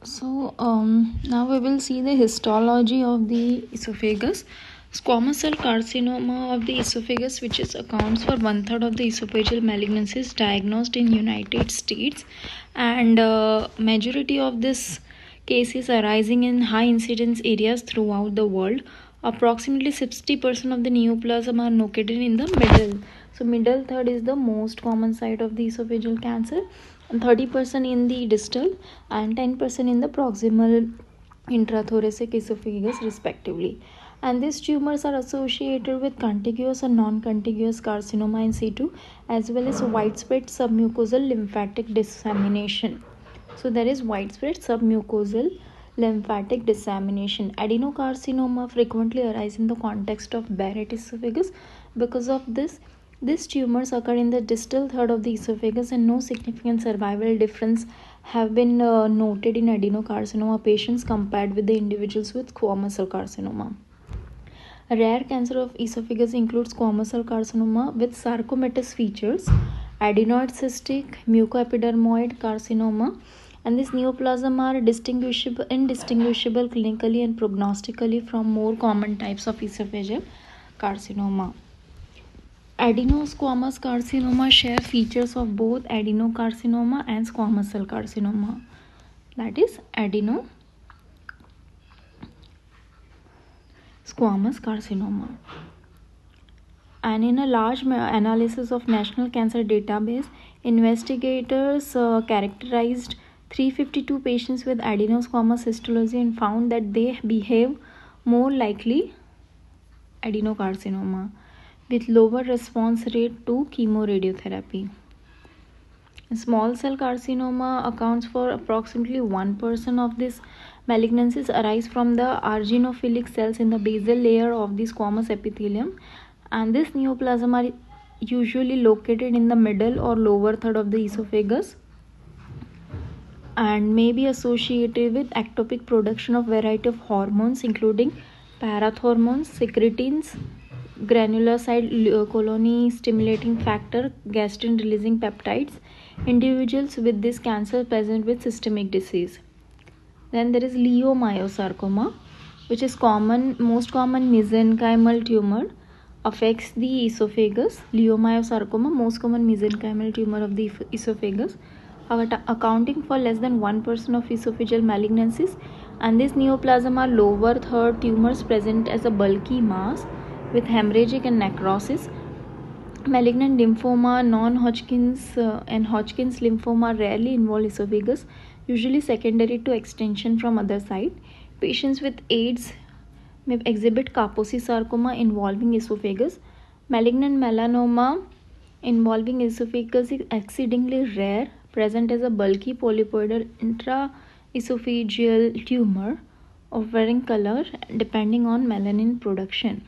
Now we will see the histology of the esophagus. Squamous cell carcinoma of the esophagus, which accounts for 1/3 of the esophageal malignancies diagnosed in United States, and majority of this cases arising in high incidence areas throughout the world. Approximately 60% of the neoplasm are located in the middle. So middle third is the most common site of the esophageal cancer, and 30% in the distal and 10% in the proximal intrathoracic esophagus respectively. And these tumors are associated with contiguous and non-contiguous carcinoma in situ, as well as widespread submucosal lymphatic dissemination. So there is widespread submucosal lymphatic dissemination. Adenocarcinoma frequently arise in the context of Barrett esophagus. Because of this, these tumors occur in the distal third of the esophagus, and no significant survival difference have been noted in adenocarcinoma patients compared with the individuals with squamous cell carcinoma. A rare cancer of esophagus includes squamous cell carcinoma with sarcomatous features, adenoid cystic mucoepidermoid carcinoma, and this neoplasm are indistinguishable clinically and prognostically from more common types of esophageal carcinoma. Adenosquamous carcinoma share features of both adenocarcinoma and squamous cell carcinoma. That is adenosquamous carcinoma. And in a large analysis of National Cancer Database, investigators characterized 352 patients with adenosquamous histology and found that they behave more likely adenocarcinoma, with lower response rate to chemoradiotherapy. Small cell carcinoma accounts for approximately 1% of these malignancies arise from the arginophilic cells in the basal layer of the squamous epithelium, and this neoplasm are usually located in the middle or lower third of the esophagus and may be associated with ectopic production of variety of hormones including parathormones, secretins, granulocyte colony stimulating factor, gastrin releasing peptides. Individuals with this cancer present with systemic disease. Then there is leiomyosarcoma, which is most common mesenchymal tumor, affects the esophagus. Leiomyosarcoma, most common mesenchymal tumor of the esophagus, accounting for less than 1% of esophageal malignancies, and this neoplasm are lower third tumors present as a bulky mass with hemorrhagic and necrosis. Malignant lymphoma, non-Hodgkin's and Hodgkin's lymphoma rarely involve esophagus, usually secondary to extension from other site. Patients with AIDS may exhibit Kaposi sarcoma involving esophagus. Malignant melanoma involving esophagus is exceedingly rare, present as a bulky polypoidal intraesophageal tumor of varying color depending on melanin production.